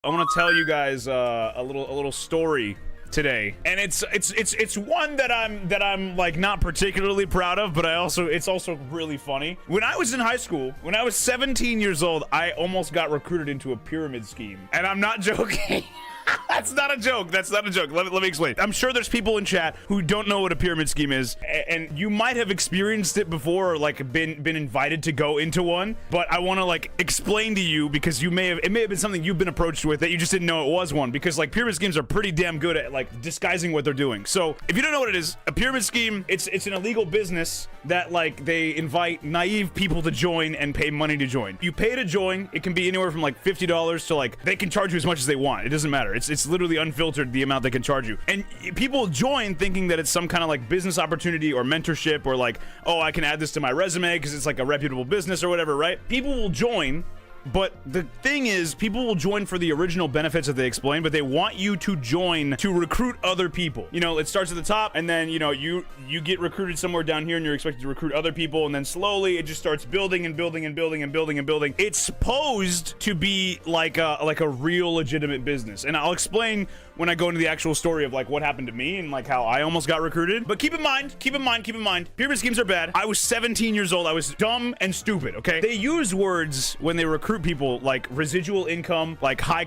I want to tell you guys a little story today, and it's one that I'm like not particularly proud of, but it's also really funny. When I was in high school, when I was 17 years old, I almost got recruited into a pyramid scheme, and I'm not joking. That's not a joke. That's not a joke. Let me explain. I'm sure there's people in chat who don't know what a pyramid scheme is, and you might have experienced it before, or like been invited to go into one. But I want to like explain to you, because it may have been something you've been approached with that you just didn't know it was one. Because like pyramid schemes are pretty damn good at like disguising what they're doing. So if you don't know what it is, a pyramid scheme, it's an illegal business that like they invite naive people to join and pay money to join. You pay to join. It can be anywhere from like $50 to like they can charge you as much as they want. It doesn't matter. It's literally unfiltered the amount they can charge you. And people join thinking that it's some kind of like business opportunity or mentorship, or like, oh, I can add this to my resume because it's like a reputable business or whatever, right? People will join. But the thing is, people will join for the original benefits that they explain, but they want you to join to recruit other people. You know, it starts at the top, and then, you know, you get recruited somewhere down here, and you're expected to recruit other people, and then slowly it just starts building and building and building and building and building. It's supposed to be like a real legitimate business, and I'll explain when I go into the actual story of like what happened to me and like how I almost got recruited. But keep in mind, pyramid schemes are bad. I was 17 years old. I was dumb and stupid, okay? They use words when they recruit people like residual income, like high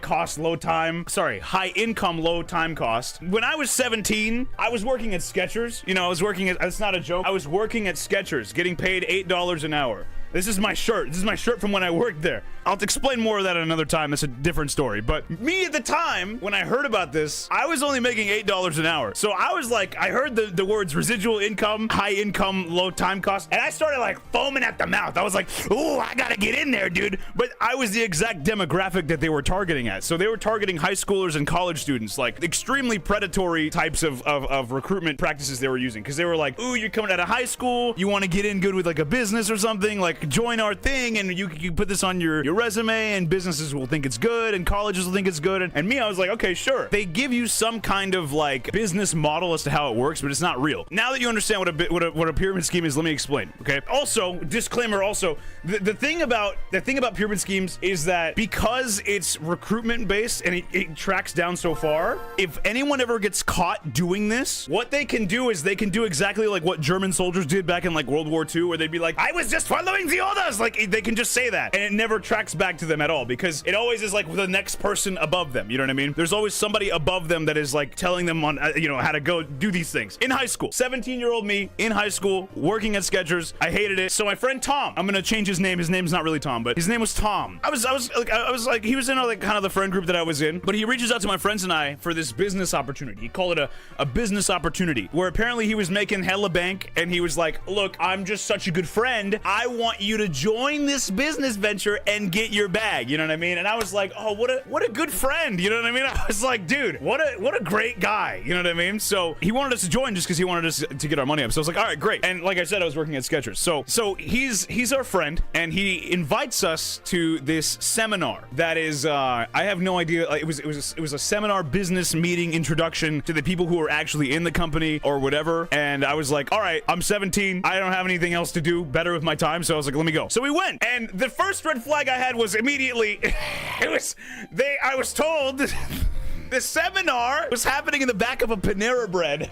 income, low time cost. When I was 17, I was working at Skechers. You know, it's not a joke. I was working at Skechers, getting paid $8 an hour. This is my shirt. This is my shirt from when I worked there. I'll explain more of that at another time. It's a different story. But me at the time, when I heard about this, I was only making $8 an hour. So I was like, I heard the words residual income, high income, low time cost, and I started like foaming at the mouth. I was like, ooh, I gotta get in there, dude. But I was the exact demographic that they were targeting at. So they were targeting high schoolers and college students, like extremely predatory types of recruitment practices they were using. Because they were like, ooh, you're coming out of high school, you want to get in good with like a business or something, like join our thing, and you put this on your resume, and businesses will think it's good, and colleges will think it's good. And me, I was like, okay, sure. They give you some kind of like business model as to how it works, but it's not real. Now that you understand what a pyramid scheme is, let me explain. Okay. Also, disclaimer. Also, the thing about pyramid schemes is that because it's recruitment based and it tracks down so far, if anyone ever gets caught doing this, what they can do is they can do exactly like what German soldiers did back in like World War II, where they'd be like, I was just following the orders. Like they can just say that, and it never tracks back to them at all, because it always is like the next person above them. You know what I mean? There's always somebody above them that is like telling them on how to go do these things. In high school, 17-year-old me in high school working at Skechers, I hated it. So my friend Tom, I'm gonna change his name. His name's not really Tom, but his name was Tom. I was like he was in like kind of the friend group that I was in, but he reaches out to my friends and I for this business opportunity. He called it a business opportunity, where apparently he was making hella bank, and he was like, look, I'm just such a good friend. I want you to join this business venture and get your bag. You know what I mean? And I was like, oh, what a good friend. You know what I mean? I was like, dude, what a great guy. You know what I mean? So he wanted us to join just because he wanted us to get our money up. So I was like, all right, great. And like I said, I was working at Skechers. So he's our friend, and he invites us to this seminar that is I have no idea. It was a seminar business meeting introduction to the people who are actually in the company or whatever. And I was like, all right, I'm 17. I don't have anything else to do better with my time. So I was like, let me go. So we went, and the first red flag I had was immediately I was told the seminar was happening in the back of a Panera Bread.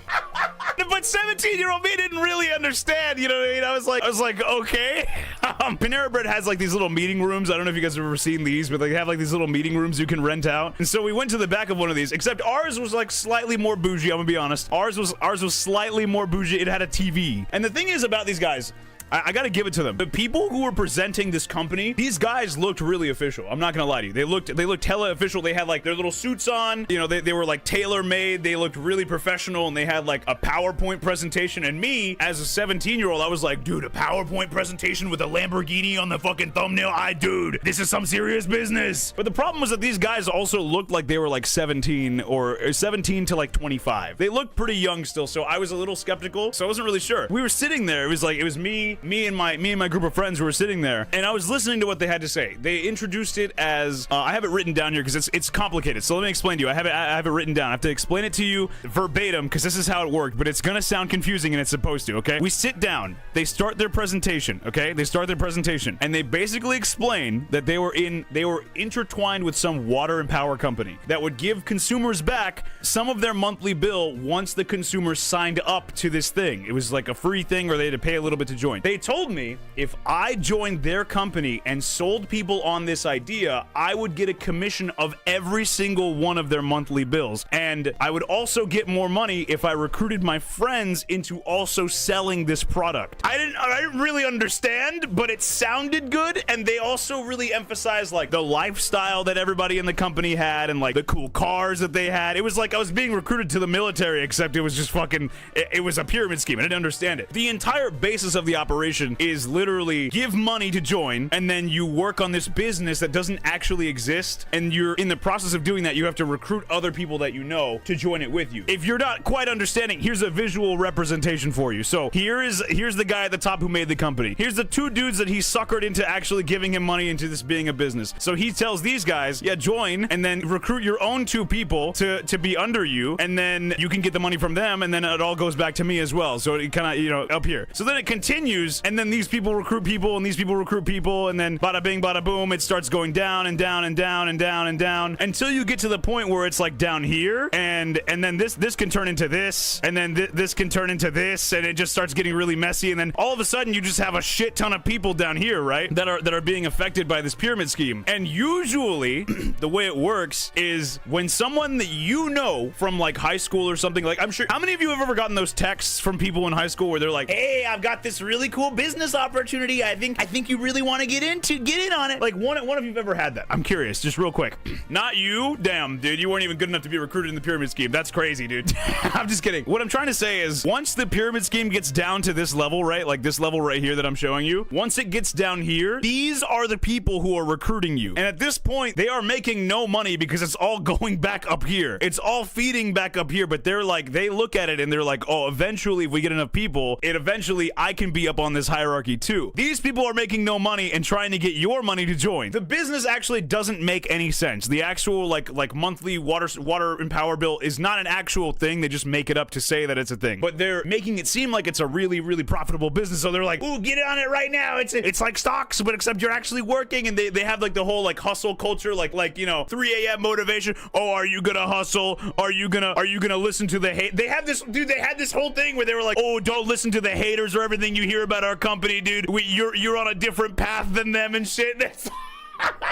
But 17-year-old me didn't really understand, you know what I mean? I was like, okay. Panera Bread has like these little meeting rooms. I don't know if you guys have ever seen these, but they have like these little meeting rooms you can rent out. And so we went to the back of one of these, except ours was like slightly more bougie, I'm gonna be honest. Ours was slightly more bougie. It had a TV. And the thing is about these guys, I gotta give it to them. The people who were presenting this company, these guys looked really official. I'm not gonna lie to you. They looked hella official. They had like their little suits on. You know, they were like tailor-made. They looked really professional, and they had like a PowerPoint presentation. And me, as a 17-year-old, I was like, dude, a PowerPoint presentation with a Lamborghini on the fucking thumbnail? Dude, this is some serious business. But the problem was that these guys also looked like they were like 17 or 17 to like 25. They looked pretty young still, so I was a little skeptical. So I wasn't really sure. We were sitting there. It was me, me and my group of friends who were sitting there, and I was listening to what they had to say. They introduced it as I have it written down here because it's complicated. So let me explain to you. I have it written down. I have to explain it to you verbatim because this is how it worked, but it's gonna sound confusing and it's supposed to. Okay, we sit down. They start their presentation. Okay, they start their presentation, and they basically explain that they were intertwined with some water and power company that would give consumers back some of their monthly bill once the consumers signed up to this thing. It was like a free thing, or they had to pay a little bit to join. They told me if I joined their company and sold people on this idea, I would get a commission of every single one of their monthly bills, and I would also get more money if I recruited my friends into also selling this product. I didn't really understand, but it sounded good, and they also really emphasized like the lifestyle that everybody in the company had and like the cool cars that they had. It was like I was being recruited to the military, except it was just fucking, it was a pyramid scheme. I didn't understand it. The entire basis of the operation is literally give money to join, and then you work on this business that doesn't actually exist, and you're in the process of doing that, you have to recruit other people that you know to join it with you. If you're not quite understanding, here's a visual representation for you. So here's the guy at the top who made the company. Here's the two dudes that he suckered into actually giving him money into this being a business. So he tells these guys, yeah, join, and then recruit your own two people to be under you, and then you can get the money from them, and then it all goes back to me as well. So it kind of, you know, up here. So then it continues, and then these people recruit people, and these people recruit people, and then bada bing, bada boom, it starts going down and down and down and down and down until you get to the point where it's like down here, and then this can turn into this, and then this can turn into this, and it just starts getting really messy, and then all of a sudden you just have a shit ton of people down here, right, that are being affected by this pyramid scheme. And usually the way it works is when someone that you know from like high school or something, like I'm sure, how many of you have ever gotten those texts from people in high school where they're like, hey, I've got this really cool business opportunity, I think you really want to get in on it? Like one of you have ever had that? I'm curious, just real quick. Not you? Damn, dude, you weren't even good enough to be recruited in the pyramid scheme. That's crazy, dude. I'm just kidding. What I'm trying to say is once the pyramid scheme gets down to this level, right, like this level right here that I'm showing you, once it gets down here, these are the people who are recruiting you, and at this point they are making no money because it's all going back up here. It's all feeding back up here, but they're like, they look at it and they're like, oh, eventually if we get enough people, eventually I can be up on this hierarchy too. These people are making no money and trying to get your money to join. The business actually doesn't make any sense. The actual like monthly water and power bill is not an actual thing. They just make it up to say that it's a thing, but they're making it seem like it's a really, really profitable business. So they're like, ooh, get on it right now. It's like stocks, but except you're actually working, and they have like the whole like hustle culture, like you know, 3 a.m. motivation. Oh, are you gonna hustle? Are you gonna listen to the hate? They had this whole thing where they were like, oh, don't listen to the haters or everything you hear about our company, dude. You're on a different path than them and shit.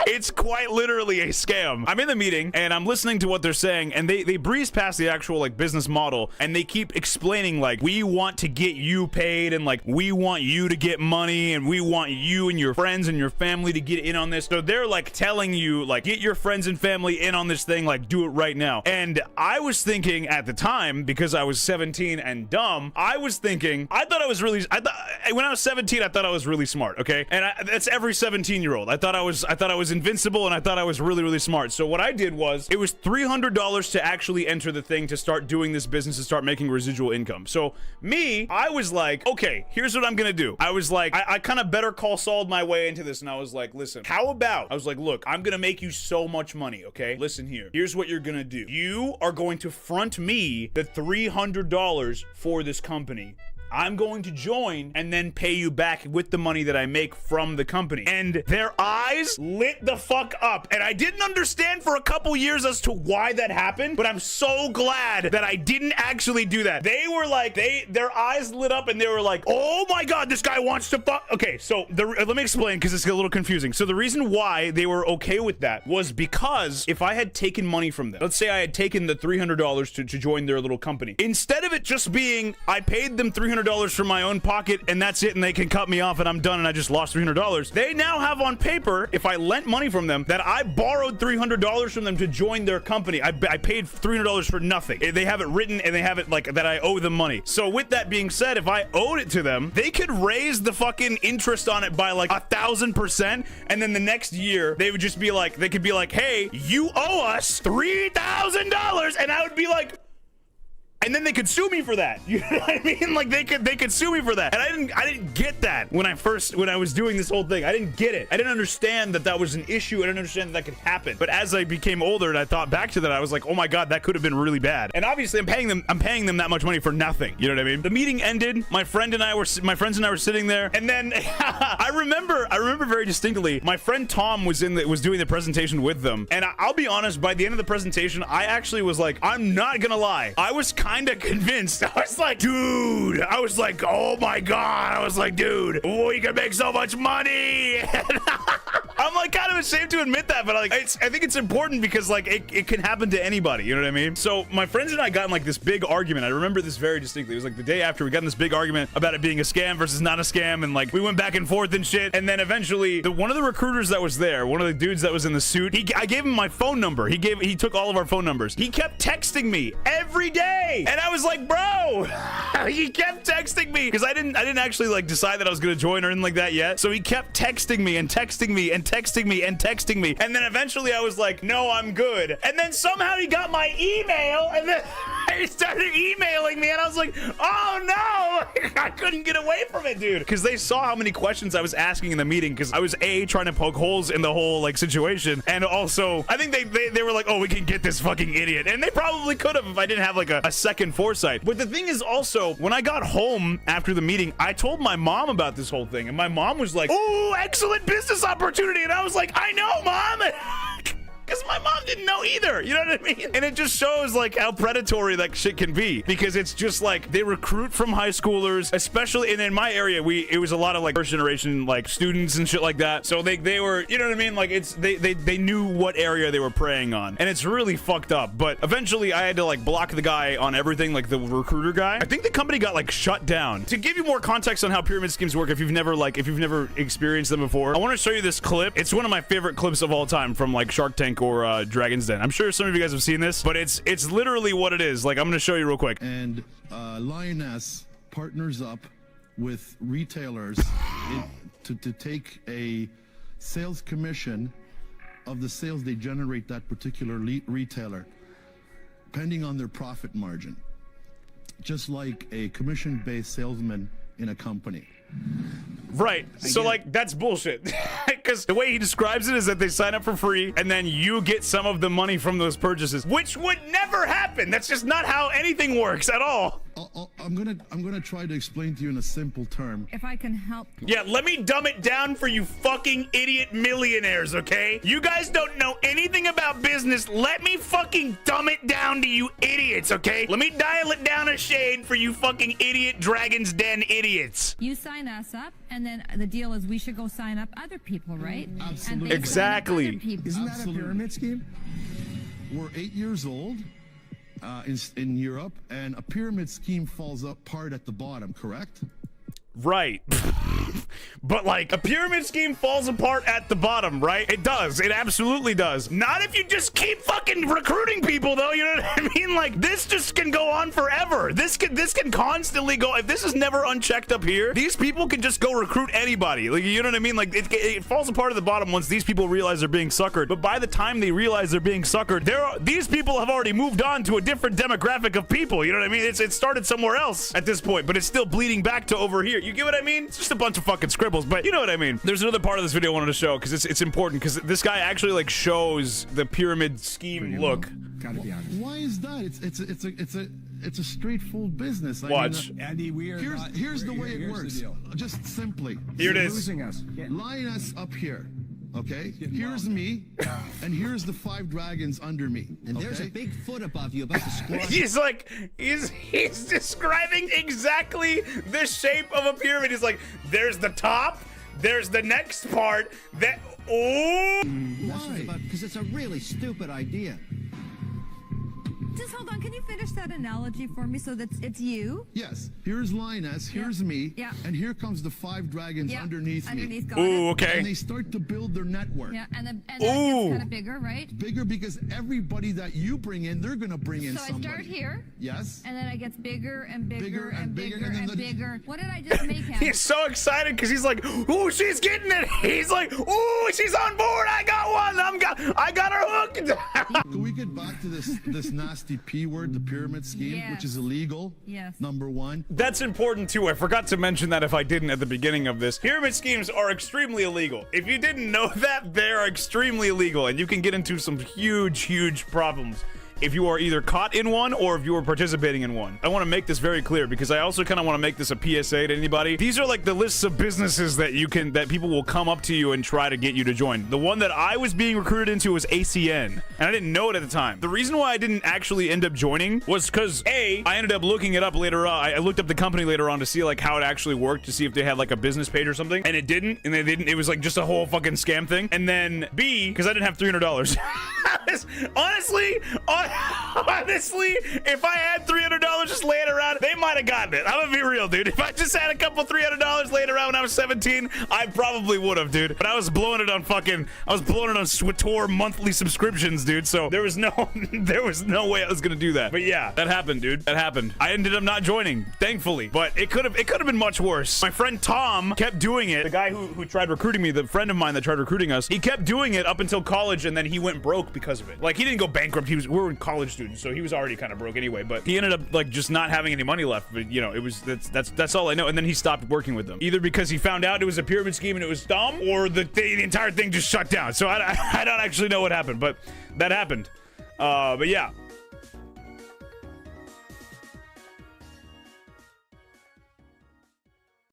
It's quite literally a scam. I'm in the meeting and I'm listening to what they're saying, and they breeze past the actual like business model, and they keep explaining like, we want to get you paid, and like we want you to get money, and we want you and your friends and your family to get in on this. So they're like telling you like, get your friends and family in on this thing, like do it right now. And I was thinking at the time, because I was 17 and dumb, I was thinking, when I was 17, I thought I was really smart, okay? And that's every 17-year-old. I thought I was invincible, and I thought I was really, really smart. So what I did was, it was $300 to actually enter the thing to start doing this business and start making residual income. So I was like, okay, here's what I'm gonna do. I was like, I kind of Better Call Saul'd my way into this, and I was like, listen, how about, I was like, look, I'm gonna make you so much money, okay? Listen here. Here's what you're gonna do. You are going to front me the $300 for this company. I'm going to join and then pay you back with the money that I make from the company. And their eyes lit the fuck up. And I didn't understand for a couple years as to why that happened, but I'm so glad that I didn't actually do that. They were like, their eyes lit up and they were like, oh my God, this guy wants to fuck. Okay, so let me explain, because it's a little confusing. So the reason why they were okay with that was because if I had taken money from them, let's say I had taken the $300 to join their little company, instead of it just being, I paid them $300 from my own pocket and that's it, and they can cut me off and I'm done and I just lost $300. They now have on paper, if I lent money from them, that I borrowed $300 from them to join their company. I paid $300 for nothing. They have it written and they have it like that I owe them money. So with that being said, if I owed it to them, they could raise the fucking interest on it by like 1,000%, and then the next year they would just be like, they could be like, hey, you owe us $3,000, and I would be like, and then they could sue me for that. You know what I mean? Like they could sue me for that. And I didn't get that when I was doing this whole thing. I didn't get it. I didn't understand that that was an issue. I didn't understand that could happen. But as I became older and I thought back to that, I was like, oh my God, that could have been really bad. And obviously I'm paying them that much money for nothing. You know what I mean? The meeting ended. My friends and I were sitting there, and then I remember very distinctly, my friend Tom was doing the presentation with them. And I'll be honest, by the end of the presentation, I actually was like, I'm not gonna lie, I was kind of convinced. I was like, dude, I was like, oh my God, I was like, dude, we can make so much money. I'm like kind of ashamed to admit that, but like I think it's important because like it can happen to anybody, you know what I mean? So my friends and I got in like this big argument. I remember this very distinctly. It was like the day after we got in this big argument about it being a scam versus not a scam, and like we went back and forth and shit. And then eventually one of the recruiters that was there, one of the dudes that was in the suit, I gave him my phone number. He took all of our phone numbers. He kept texting me every day, and I was like, bro, he kept texting me because I didn't actually like decide that I was gonna join or anything like that yet. So he kept texting me and texting me and texting me and texting me, and then eventually I was like, no, I'm good. And then somehow he got my email, and then he started emailing me, and I was like, oh no, I couldn't get away from it, dude, because they saw how many questions I was asking in the meeting, because I was trying to poke holes in the whole like situation, and also I think they were like, oh, we can get this fucking idiot, and they probably could have if I didn't have like a second foresight. But the thing is also, when I got home after the meeting, I told my mom about this whole thing, and my mom was like, oh, excellent business opportunity, and I was like, I know, mom. Because my mom didn't know either, you know what I mean? And it just shows like how predatory that shit can be, because it's just like they recruit from high schoolers, especially, and in my area, it was a lot of like first generation like students and shit like that. So they were, you know what I mean? Like they knew what area they were preying on, and it's really fucked up. But eventually I had to like block the guy on everything, like the recruiter guy. I think the company got like shut down. To give you more context on how pyramid schemes work, if you've never experienced them before, I want to show you this clip. It's one of my favorite clips of all time from like Shark Tank or Dragon's Den. I'm sure some of you guys have seen this, but it's literally what it is. Like, I'm gonna show you real quick. And Lioness partners up with retailers to take a sales commission of the sales they generate that particular retailer, depending on their profit margin, just like a commission-based salesman in a company. Right. So like that's bullshit. Because the way he describes it is that they sign up for free and then you get some of the money from those purchases, which would never happen. That's just not how anything works at all. I'm gonna try to explain to you in a simple term. If I can help. Yeah, let me dumb it down for you fucking idiot millionaires, okay? You guys don't know anything about business. Let me fucking dumb it down to you idiots, okay? Let me dial it down a shade for you fucking idiot Dragon's Den idiots. You sign us up, and then the deal is we should go sign up other people, right? Absolutely. And they sign up other Exactly. people. Isn't that a pyramid scheme? We're 8 years old in Europe, and a pyramid scheme falls apart at the bottom, correct? Right. But like a pyramid scheme falls apart at the bottom, right? It does. It absolutely does. Not if you just keep fucking recruiting people though, you know what I mean? Like this just can go on forever. This can constantly go. If this is never unchecked up here, these people can just go recruit anybody. Like, you know what I mean? Like it falls apart at the bottom once these people realize they're being suckered. But by the time they realize they're being suckered, these people have already moved on to a different demographic of people. You know what I mean? It started somewhere else at this point, but it's still bleeding back to over here. You get what I mean? It's just a bunch of fucking scribbles, but you know what I mean. There's another part of this video I wanted to show because it's important, because this guy actually like shows the pyramid scheme look. Gotta be honest. Why is that? It's a straightforward business. Watch. Andy, we are here's the way it works. Just simply. Here it is. Losing us. Line us up here. Okay, here's me, and here's the 5 dragons under me. And there's a big foot above you about to squash. He's describing exactly the shape of a pyramid. He's like, there's the top, there's the next part, that Why? Because it's a really stupid idea. Just hold on. Can you finish that analogy for me so that it's you? Yes. Here's Lioness, here's me, Yeah. and here comes the 5 dragons Yeah. underneath me. Got Ooh, it. okay. And they start to build their network. Yeah, and that Ooh. gets kind of bigger, right? Bigger because everybody that you bring in, they're gonna bring in So I somebody. start here, Yes. and then it gets bigger and bigger, Bigger and and bigger bigger, and and then the- bigger. What did I just make him? he's so excited because he's like, ooh, she's getting it. He's like, ooh, she's on board. I got one. I got her hooked. Can we get back to this nasty nasty P word, the pyramid scheme, which is illegal. Yes. Number one. That's important too. I forgot to mention that if I didn't at the beginning of this. Pyramid schemes are extremely illegal. If you didn't know that, they're extremely illegal, and you can get into some huge problems if you are either caught in one or if you are participating in one. I want to make this very clear because I also kind of want to make this a PSA to anybody. These are like the lists of businesses that people will come up to you and try to get you to join. The one that I was being recruited into was ACN, and I didn't know it at the time. The reason why I didn't actually end up joining was because I ended up looking it up later on. I looked up the company later on to see like how it actually worked, to see if they had like a business page or something, and it didn't, and they didn't. It was like just a whole fucking scam thing. And then B, because I didn't have $300. Honestly, if I had $300 just laying around, they might have gotten it. I'm gonna be real, dude. If I just had a couple $300 laying around when I was 17, I probably would have, dude. But I was blowing it on Retrora monthly subscriptions, dude. So there was no way I was gonna do that. But yeah, that happened, dude. That happened. I ended up not joining, thankfully. But it could have been much worse. My friend Tom kept doing it. The guy who tried recruiting me, the friend of mine that tried recruiting us, he kept doing it up until college, and then he went broke because of it. Like, he didn't go bankrupt. We were in college students, so he was already kind of broke anyway. But he ended up like just not having any money left. But you know, that's all I know. And then he stopped working with them, either because he found out it was a pyramid scheme and it was dumb, or the entire thing just shut down. So I don't actually know what happened, but that happened. But yeah.